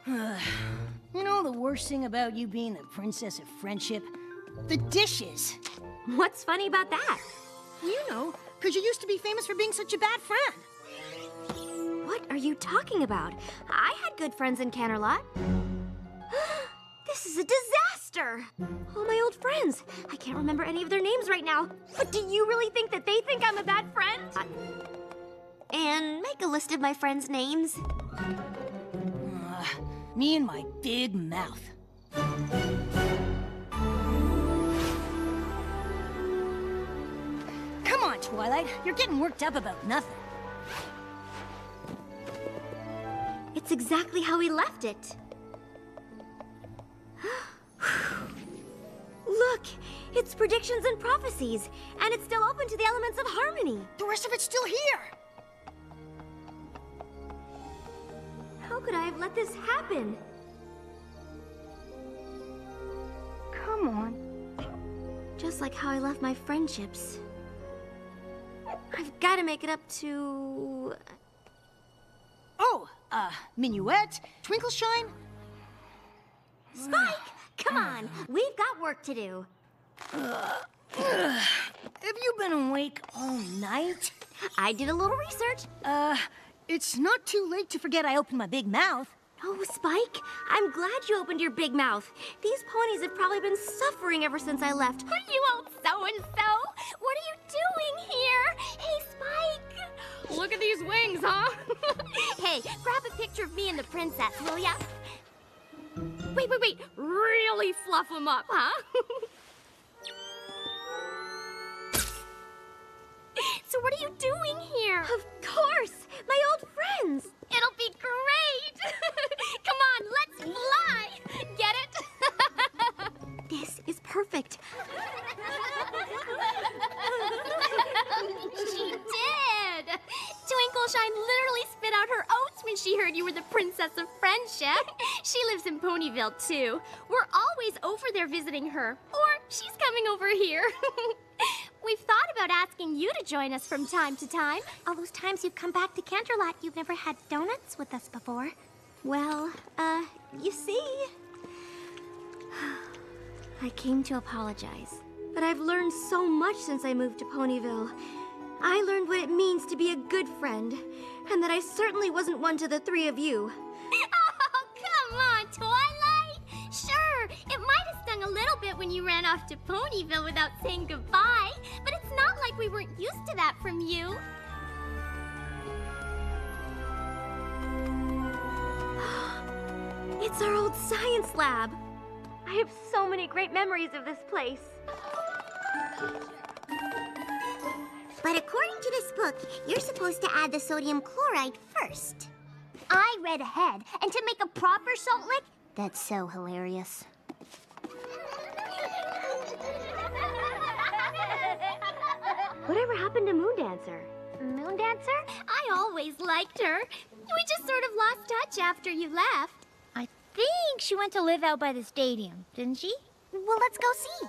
You know the worst thing about you being the princess of friendship? The dishes. What's funny about that? You know, because you used to be famous for being such a bad friend. What are you talking about? I had good friends in Canterlot. This is a disaster! All my old friends. I can't remember any of their names right now. But do you really think that they think I'm a bad friend? And make a list of my friends' names. Me and my big mouth. Come on, Twilight. You're getting worked up about nothing. It's exactly how we left it. Look, it's predictions and prophecies, and it's still open to the elements of harmony. The rest of it's still here. How could I have let this happen? Come on. Just like how I left my friendships. I've got to make it up to... Oh, Minuet, Twinkleshine. Spike! Come on, we've got work to do. Have you been awake all night? I did a little research. It's not too late to forget I opened my big mouth. Oh, Spike, I'm glad you opened your big mouth. These ponies have probably been suffering ever since I left. You old so-and-so! What are you doing here? Hey, Spike! Look at these wings, huh? Hey, grab a picture of me and the princess, will ya? Wait. Really fluff them up, huh? So what are you doing here? Of course! My old friends! It'll be great! Come on, let's fly! Get it? This is perfect. She did! Twinkleshine literally spit out her oats when she heard you were the princess of friendship. She lives in Ponyville, too. We're always over there visiting her. Or she's coming over here. We've thought about asking you to join us from time to time. All those times you've come back to Canterlot, you've never had donuts with us before. Well, you see... I came to apologize. But I've learned so much since I moved to Ponyville. I learned what it means to be a good friend, and that I certainly wasn't one to the three of you. Oh, come on, Twilight! Sure, it might have stung a little bit when you ran off to Ponyville without saying goodbye, but it's not like we weren't used to that from you. It's our old science lab. I have so many great memories of this place. But according to this book, you're supposed to add the sodium chloride first. I read ahead, and to make a proper salt lick, that's so hilarious. Whatever happened to Moondancer? Moondancer? I always liked her. We just sort of lost touch after you left. I think she went to live out by the stadium, didn't she? Well, let's go see.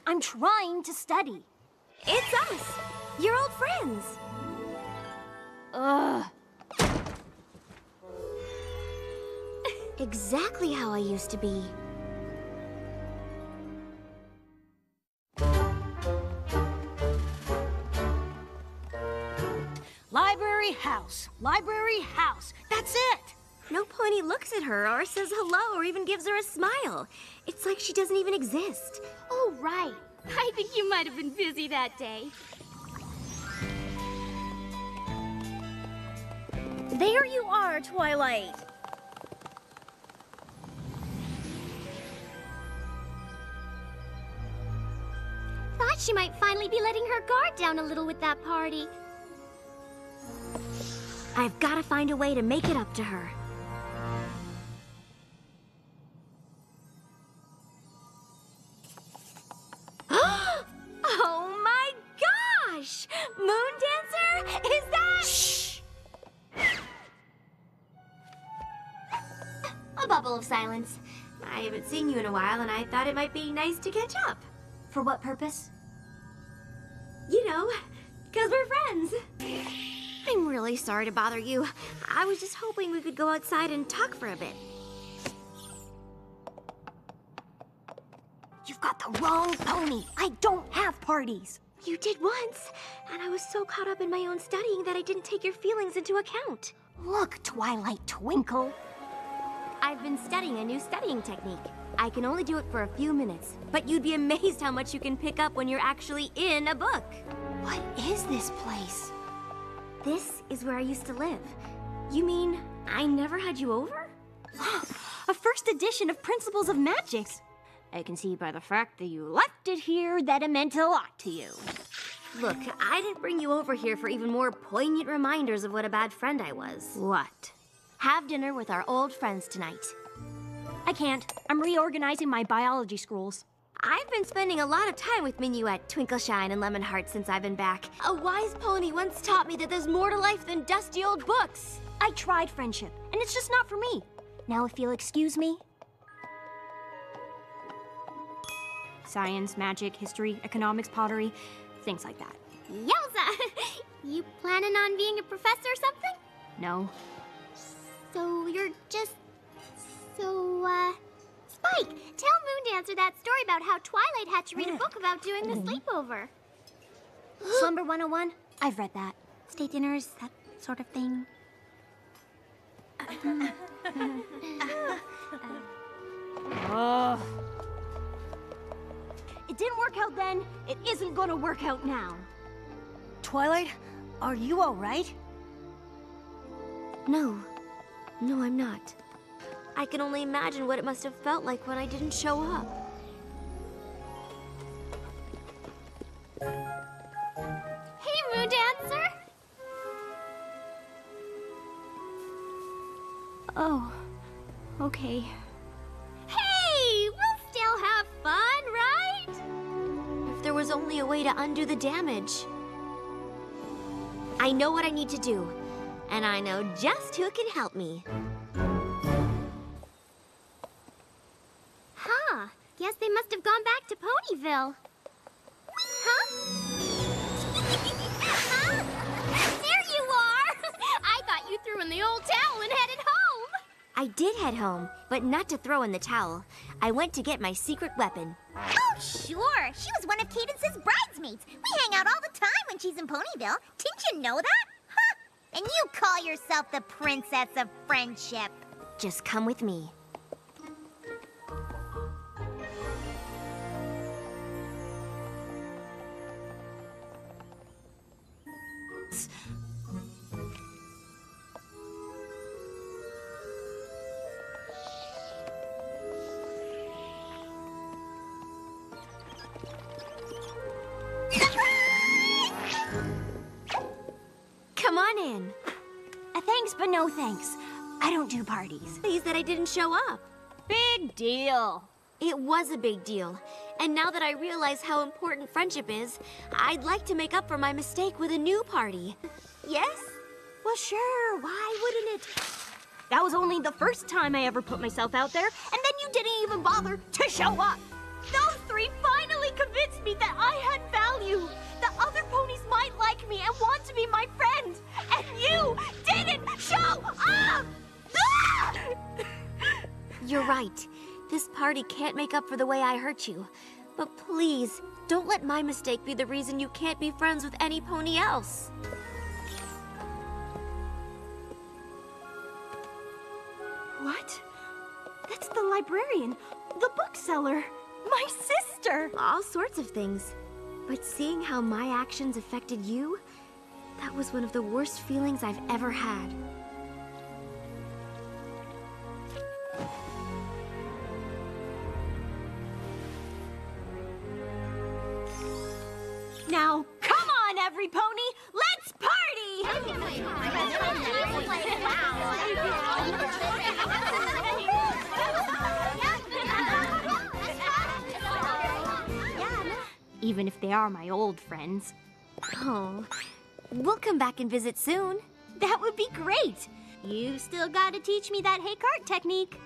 I'm trying to study. It's us, your old friends. Ugh. Exactly how I used to be. Library house. Library house. That's it. No pony looks at her or says hello or even gives her a smile. It's like she doesn't even exist. Oh, right. I think you might have been busy that day. There you are, Twilight. Thought she might finally be letting her guard down a little with that party. I've got to find a way to make it up to her. Oh my gosh! Moondancer? Is that... Shh! A bubble of silence. I haven't seen you in a while, and I thought it might be nice to catch up. For what purpose? You know, 'cause we're friends. I'm really sorry to bother you. I was just hoping we could go outside and talk for a bit. You've got the wrong pony. I don't have parties. You did once, and I was so caught up in my own studying that I didn't take your feelings into account. Look, Twilight Twinkle. I've been studying a new studying technique. I can only do it for a few minutes, but you'd be amazed how much you can pick up when you're actually in a book. What is this place? This is where I used to live. You mean I never had you over? A first edition of Principles of Magics. I can see by the fact that you left it here that it meant a lot to you. Look, I didn't bring you over here for even more poignant reminders of what a bad friend I was. What? Have dinner with our old friends tonight. I can't. I'm reorganizing my biology scrolls. I've been spending a lot of time with Minuet, Twinkleshine, and Lemonheart since I've been back. A wise pony once taught me that there's more to life than dusty old books. I tried friendship, and it's just not for me. Now if you'll excuse me. Science, magic, history, economics, pottery, things like that. Yowza! You planning on being a professor or something? No. So you're just... Spike, tell Moondancer that story about how Twilight had to read a book about doing the sleepover. Slumber 101? I've read that. State dinners, that sort of thing. It didn't work out then. It isn't gonna work out now. Twilight, are you all right? No, I'm not. I can only imagine what it must have felt like when I didn't show up. Hey, Moondancer! Oh, okay. Hey, we'll still have fun, right? If there was only a way to undo the damage. I know what I need to do, and I know just who can help me. Huh. Guess they must have gone back to Ponyville. Huh? Huh? There you are! I thought you threw in the old towel and headed home. I did head home, but not to throw in the towel. I went to get my secret weapon. Oh, sure. She was one of Cadence's bridesmaids. We hang out all the time when she's in Ponyville. Didn't you know that? Huh? And you call yourself the Princess of Friendship. Just come with me. Come on in. Thanks, but no thanks. I don't do parties. Pleased that I didn't show up. Big deal. It was a big deal. And now that I realize how important friendship is, I'd like to make up for my mistake with a new party. Yes? Well, sure. Why wouldn't it? That was only the first time I ever put myself out there, and then you didn't even bother to show up. Those three finally convinced me that I had value, that other ponies might like me and want to be my friend, and you didn't show up! Ah! You're right. This party can't make up for the way I hurt you. But please, don't let my mistake be the reason you can't be friends with any pony else. What? That's the librarian, the bookseller, my sister. All sorts of things. But seeing how my actions affected you, that was one of the worst feelings I've ever had. Now, come on, every pony, let's party! Even if they are my old friends. Oh, we'll come back and visit soon. That would be great. You still gotta teach me that hey cart technique.